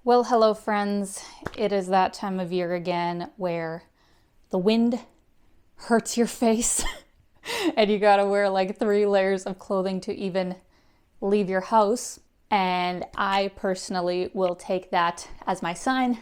Well, hello friends. It is that time of year again where the wind hurts your face and you gotta wear like 3 layers of clothing to even leave your house. And I personally will take that as my sign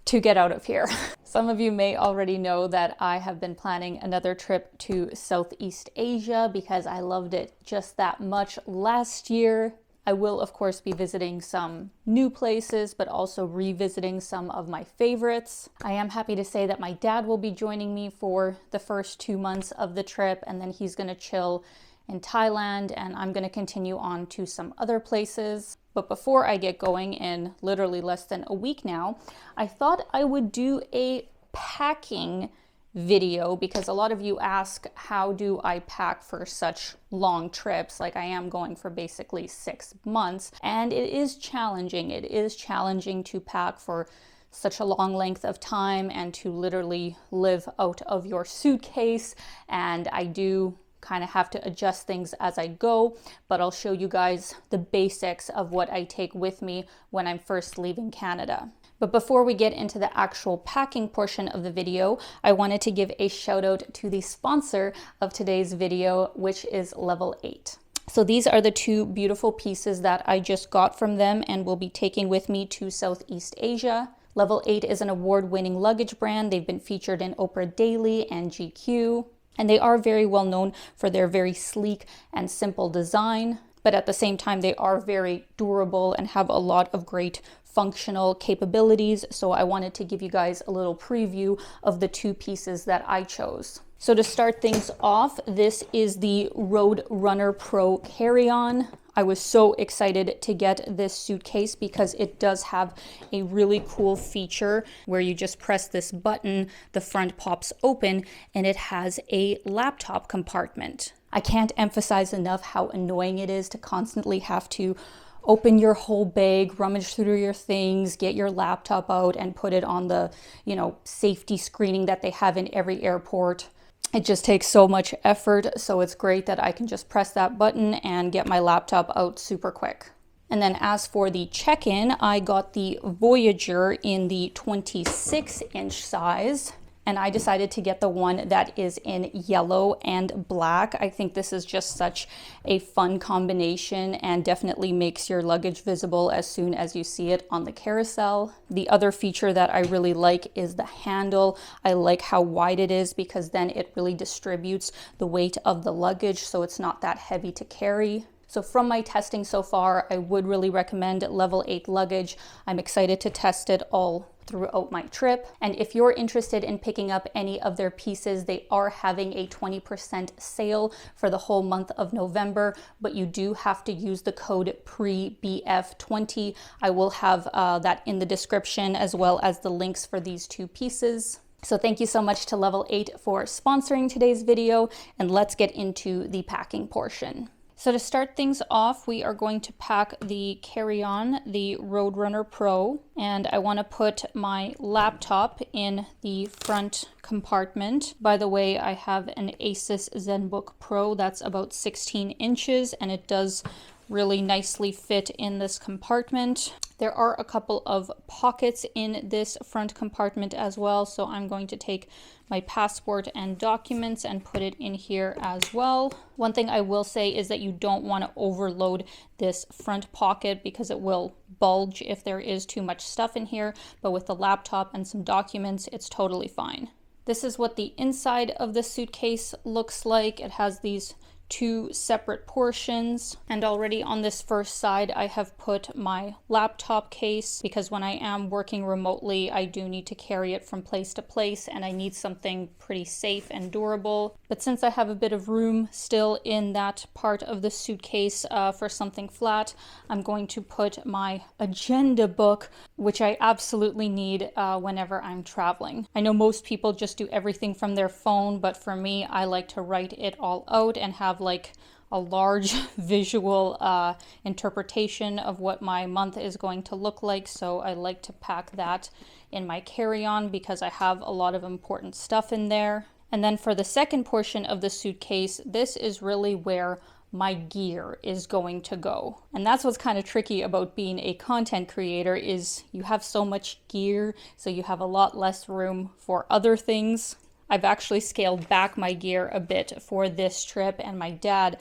to get out of here. Some of you may already know that I have been planning another trip to Southeast Asia because I loved it just that much last year. I will, of course, be visiting some new places, but also revisiting some of my favorites. I am happy to say that my dad will be joining me for the first 2 months of the trip, and then he's gonna chill in Thailand, and I'm gonna continue on to some other places. But before I get going in literally less than a week now, I thought I would do a packing video because a lot of you ask, how do I pack for such long trips? Like I am going for basically 6 months, and it is challenging. It is challenging to pack for such a long length of time and to literally live out of your suitcase. And I do kind of have to adjust things as I go, but I'll show you guys the basics of what I take with me when I'm first leaving Canada. But before we get into the actual packing portion of the video, I wanted to give a shout out to the sponsor of today's video, which is Level 8. So these are the 2 beautiful pieces that I just got from them and will be taking with me to Southeast Asia. Level 8 is an award-winning luggage brand. They've been featured in Oprah Daily and GQ, and they are very well known for their very sleek and simple design. But at the same time, they are very durable and have a lot of great functional capabilities. So I wanted to give you guys a little preview of the 2 pieces that I chose. So to start things off, this is the Road Runner Pro carry-on. I was so excited to get this suitcase because it does have a really cool feature where you just press this button, the front pops open, and it has a laptop compartment. I can't emphasize enough how annoying it is to constantly have to open your whole bag, rummage through your things, get your laptop out and put it on the, safety screening that they have in every airport. It just takes so much effort, so it's great that I can just press that button and get my laptop out super quick. And then as for the check-in, I got the Voyager in the 26-inch size. And I decided to get the one that is in yellow and black. I think this is just such a fun combination and definitely makes your luggage visible as soon as you see it on the carousel. The other feature that I really like is the handle. I like how wide it is because then it really distributes the weight of the luggage so it's not that heavy to carry. So from my testing so far, I would really recommend Level 8 Luggage. I'm excited to test it all throughout my trip. And if you're interested in picking up any of their pieces, they are having a 20% sale for the whole month of November, but you do have to use the code PREBF20. I will have that in the description as well as the links for these 2 pieces. So thank you so much to Level 8 for sponsoring today's video, and let's get into the packing portion. So to start things off, we are going to pack the carry-on, the Roadrunner Pro, and I want to put my laptop in the front compartment. By the way, I have an Asus ZenBook Pro that's about 16 inches, and it does really nicely fit in this compartment. There are a couple of pockets in this front compartment as well, so I'm going to take my passport and documents and put it in here as well. One thing I will say is that you don't want to overload this front pocket because it will bulge if there is too much stuff in here, but with the laptop and some documents, it's totally fine. This is what the inside of the suitcase looks like. It has these 2 separate portions, and already on this first side I have put my laptop case because when I am working remotely I do need to carry it from place to place and I need something pretty safe and durable. But since I have a bit of room still in that part of the suitcase for something flat, I'm going to put my agenda book, which I absolutely need whenever I'm traveling. I know most people just do everything from their phone, but for me I like to write it all out and have like a large visual interpretation of what my month is going to look like. So I like to pack that in my carry-on because I have a lot of important stuff in there. And then for the second portion of the suitcase, this is really where my gear is going to go. And that's what's kind of tricky about being a content creator, is you have so much gear, so you have a lot less room for other things. I've actually scaled back my gear a bit for this trip, and my dad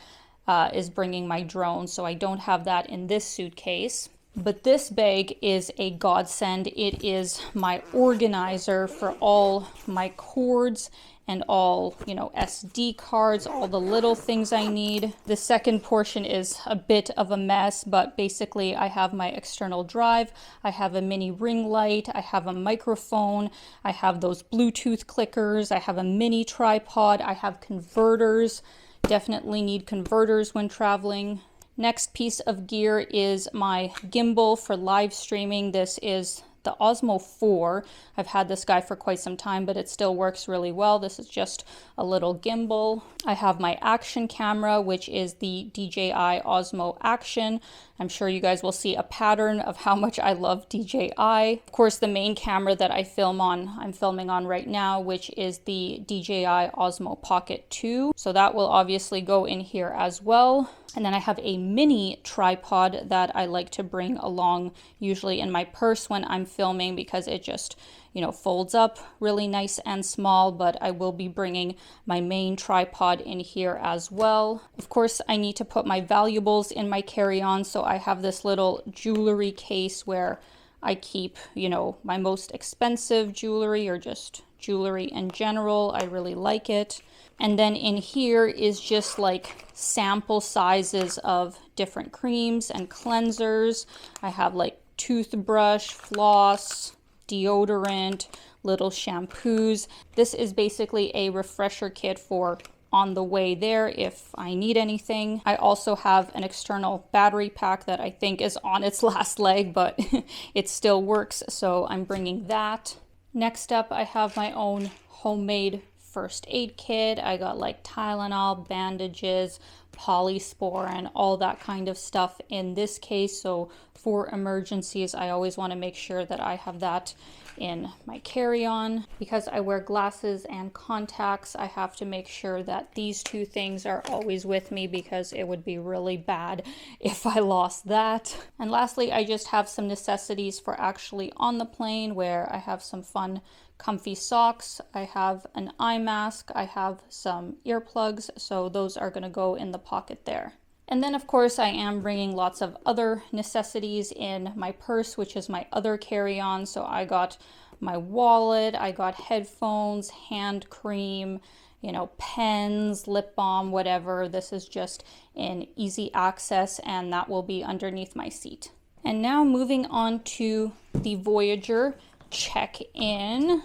is bringing my drone, so I don't have that in this suitcase. But this bag is a godsend. It is my organizer for all my cords and all, SD cards, all the little things I need. The second portion is a bit of a mess, but basically I have my external drive, I have a mini ring light, I have a microphone, I have those Bluetooth clickers, I have a mini tripod, I have converters. Definitely need converters when traveling. Next piece of gear is my gimbal for live streaming. This is the Osmo 4. I've had this guy for quite some time, but it still works really well. This is just a little gimbal. I have my action camera, which is the DJI Osmo Action. I'm sure you guys will see a pattern of how much I love DJI. Of course, the main camera that I'm filming on right now, which is the DJI Osmo Pocket 2. So that will obviously go in here as well. And then I have a mini tripod that I like to bring along, usually in my purse when I'm filming, because it just, folds up really nice and small. But I will be bringing my main tripod in here as well. Of course, I need to put my valuables in my carry-on, so I have this little jewelry case where I keep, my most expensive jewelry, or just jewelry in general. I really like it. And then in here is just like sample sizes of different creams and cleansers. I have like toothbrush, floss, deodorant, little shampoos. This is basically a refresher kit for on the way there if I need anything. I also have an external battery pack that I think is on its last leg, but it still works, so I'm bringing that. Next up, I have my own homemade first aid kit. I got like Tylenol, bandages, Polysporin, all that kind of stuff in this case. So for emergencies, I always want to make sure that I have that in my carry-on. Because I wear glasses and contacts, I have to make sure that these two things are always with me, because it would be really bad if I lost that. And lastly, I just have some necessities for actually on the plane, where I have some fun comfy socks, I have an eye mask, I have some earplugs, so those are going to go in the pocket there. And then of course I am bringing lots of other necessities in my purse, which is my other carry-on. So I got my wallet, I got headphones, hand cream, pens, lip balm, whatever. This is just in easy access, and that will be underneath my seat. And now moving on to the Voyager check-in.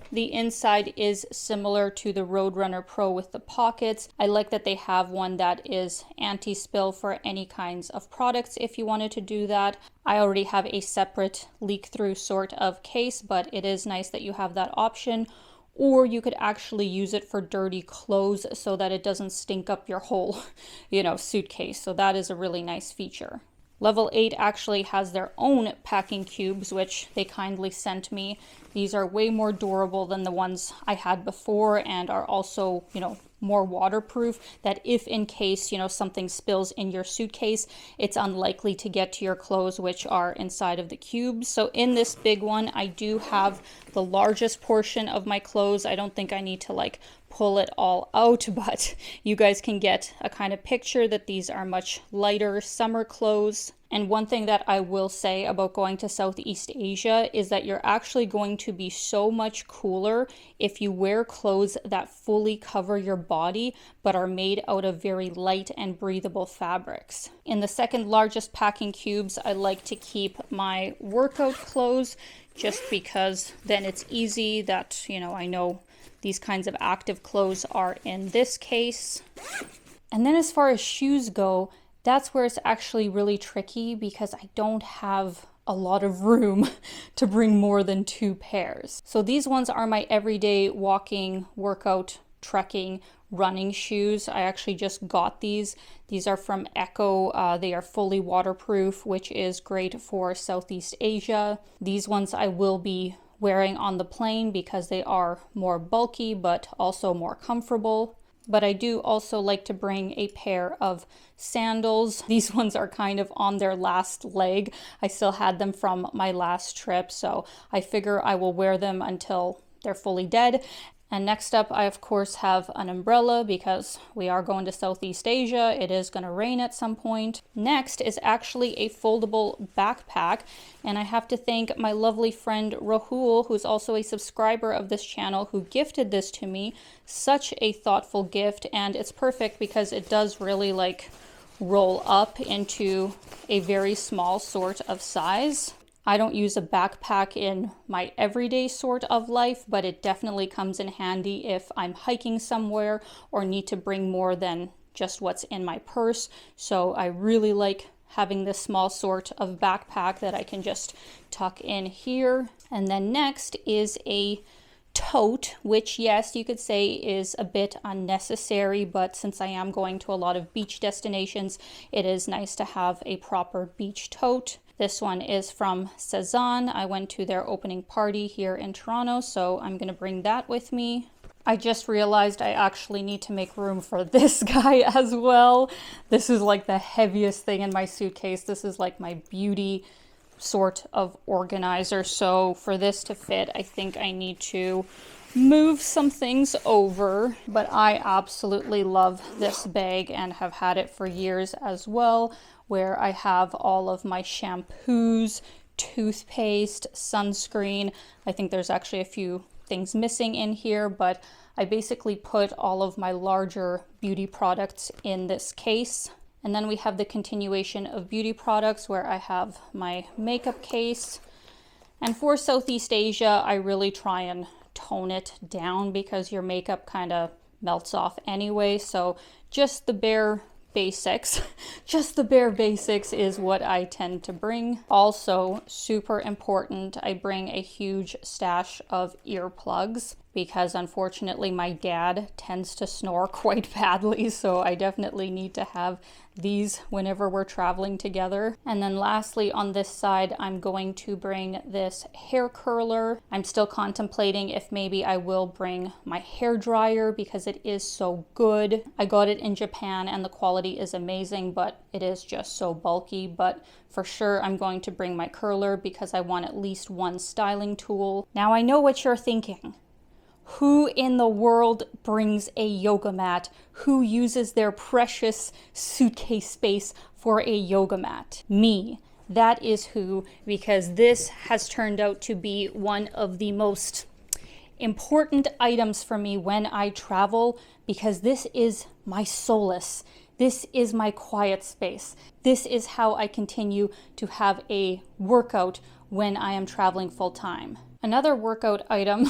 The inside is similar to the Roadrunner Pro with the pockets. I like that they have one that is anti-spill for any kinds of products if you wanted to do that. I already have a separate leak-through sort of case, but it is nice that you have that option. Or you could actually use it for dirty clothes so that it doesn't stink up your whole, suitcase. So that is a really nice feature. Level 8 actually has their own packing cubes, which they kindly sent me. These are way more durable than the ones I had before, and are also, more waterproof, that if in case, something spills in your suitcase, it's unlikely to get to your clothes, which are inside of the cubes. So in this big one, I do have the largest portion of my clothes. I don't think I need to pull it all out, but you guys can get a kind of picture that these are much lighter summer clothes. And one thing that I will say about going to Southeast Asia is that you're actually going to be so much cooler if you wear clothes that fully cover your body but are made out of very light and breathable fabrics. In the second largest packing cubes, I like to keep my workout clothes, just because then it's easy that, I know these kinds of active clothes are in this case. And then as far as shoes go, that's where it's actually really tricky, because I don't have a lot of room to bring more than 2 pairs. So these ones are my everyday walking, workout, trekking, running shoes. I actually just got these. These are from Echo. They are fully waterproof, which is great for Southeast Asia. These ones I will be wearing on the plane because they are more bulky but also more comfortable. But I do also like to bring a pair of sandals. These ones are kind of on their last leg. I still had them from my last trip, so I figure I will wear them until they're fully dead. And next up, I of course have an umbrella because we are going to Southeast Asia. It is going to rain at some point. Next is actually a foldable backpack. And I have to thank my lovely friend Rahul, who's also a subscriber of this channel, who gifted this to me. Such a thoughtful gift, and it's perfect because it does really like roll up into a very small sort of size. I don't use a backpack in my everyday sort of life, but it definitely comes in handy if I'm hiking somewhere or need to bring more than just what's in my purse. So I really like having this small sort of backpack that I can just tuck in here. And then next is a tote, which yes, you could say is a bit unnecessary, but since I am going to a lot of beach destinations, it is nice to have a proper beach tote. This one is from Cezanne. I went to their opening party here in Toronto, so I'm going to bring that with me. I just realized I actually need to make room for this guy as well. This is like the heaviest thing in my suitcase. This is like my beauty sort of organizer. So for this to fit, I think I need to move some things over, but I absolutely love this bag and have had it for years as well, where I have all of my shampoos, toothpaste, sunscreen. I think there's actually a few things missing in here, but I basically put all of my larger beauty products in this case. And then we have the continuation of beauty products where I have my makeup case. And for Southeast Asia, I really try and tone it down because your makeup kind of melts off anyway. So just the bare basics, just the bare basics is what I tend to bring. Also, super important, I bring a huge stash of earplugs because unfortunately my dad tends to snore quite badly, so I definitely need to have these whenever we're traveling together. And then lastly, on this side, I'm going to bring this hair curler. I'm still contemplating if maybe I will bring my hair dryer because it is so good. I got it in Japan and the quality is amazing, but it is just so bulky. But for sure, I'm going to bring my curler because I want at least one styling tool. Now I know what you're thinking. Who in the world brings a yoga mat? Who uses their precious suitcase space for a yoga mat? Me. That is who, because this has turned out to be one of the most important items for me when I travel, because this is my solace. This is my quiet space. This is how I continue to have a workout when I am traveling full time. Another workout item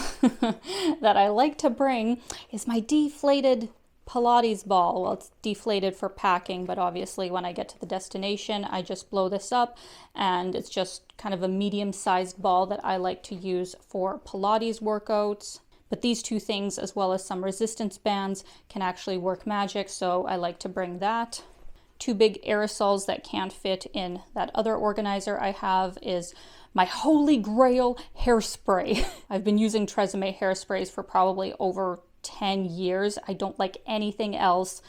that I like to bring is my deflated Pilates ball. Well, it's deflated for packing, but obviously when I get to the destination, I just blow this up, and it's just kind of a medium-sized ball that I like to use for Pilates workouts. But these two things, as well as some resistance bands, can actually work magic, so I like to bring that. Two big aerosols that can't fit in that other organizer I have is my holy grail hairspray. I've been using Tresemme hairsprays for probably over 10 years. I don't like anything else,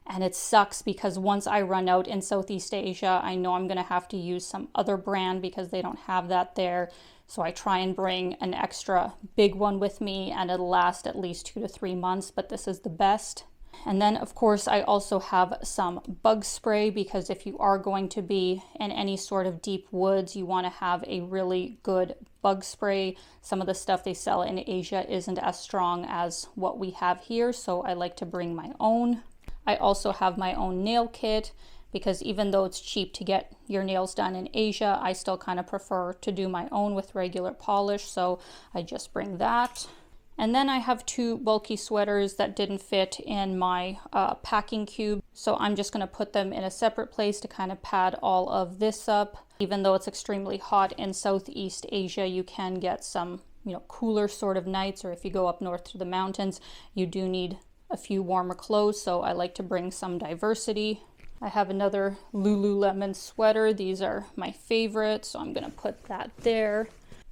and it sucks because once I run out in Southeast Asia, I know I'm gonna have to use some other brand because they don't have that there. So I try and bring an extra big one with me, and it'll last at least 2 to 3 months, but this is the best. And then of course I also have some bug spray, because if you are going to be in any sort of deep woods, you want to have a really good bug spray. Some of the stuff they sell in Asia isn't as strong as what we have here, so I like to bring my own. I also have my own nail kit, because even though it's cheap to get your nails done in Asia, I still kind of prefer to do my own with regular polish, so I just bring that. And then I have two bulky sweaters that didn't fit in my packing cube, so I'm just going to put them in a separate place to kind of pad all of this up. Even though it's extremely hot in Southeast Asia, you can get some, cooler sort of nights, or if you go up north to the mountains, you do need a few warmer clothes, so I like to bring some diversity. I have another Lululemon sweater. These are my favorite, so I'm going to put that there.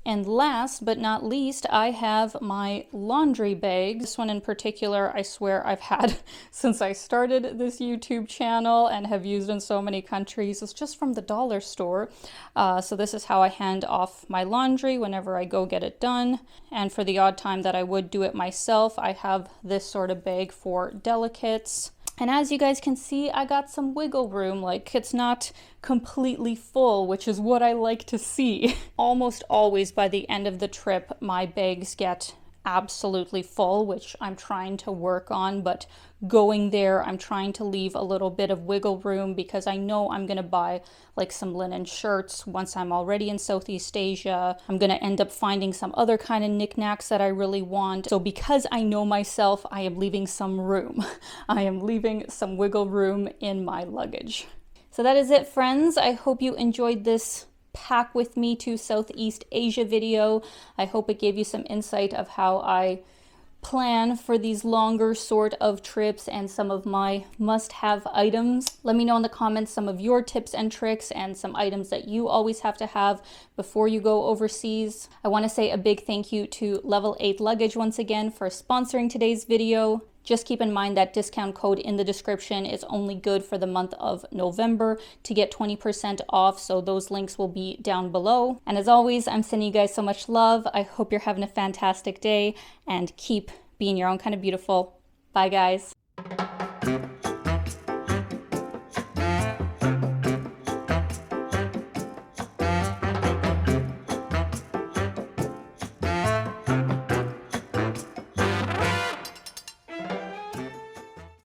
And last but not least, I have my laundry bag. This one in particular, I swear I've had since I started this YouTube channel and have used in so many countries. It's just from the dollar store. So this is how I hand off my laundry whenever I go get it done. And for the odd time that I would do it myself, I have this sort of bag for delicates. And as you guys can see, I got some wiggle room. Like, it's not completely full, which is what I like to see. Almost always by the end of the trip, my bags get absolutely full, which I'm trying to work on, but going there, I'm trying to leave a little bit of wiggle room because I know I'm gonna buy like some linen shirts once I'm already in Southeast Asia. I'm gonna end up finding some other kind of knickknacks that I really want. So because I know myself, I am leaving some room. I am leaving some wiggle room in my luggage. So that is it, friends. I hope you enjoyed this pack with me to Southeast Asia video. I hope it gave you some insight of how I plan for these longer sort of trips and some of my must-have items. Let me know in the comments some of your tips and tricks and some items that you always have to have before you go overseas. I want to say a big thank you to Level 8 Luggage once again for sponsoring today's video. Just keep in mind that discount code in the description is only good for the month of November to get 20% off, so those links will be down below. And as always, I'm sending you guys so much love. I hope you're having a fantastic day and keep being your own kind of beautiful. Bye, guys.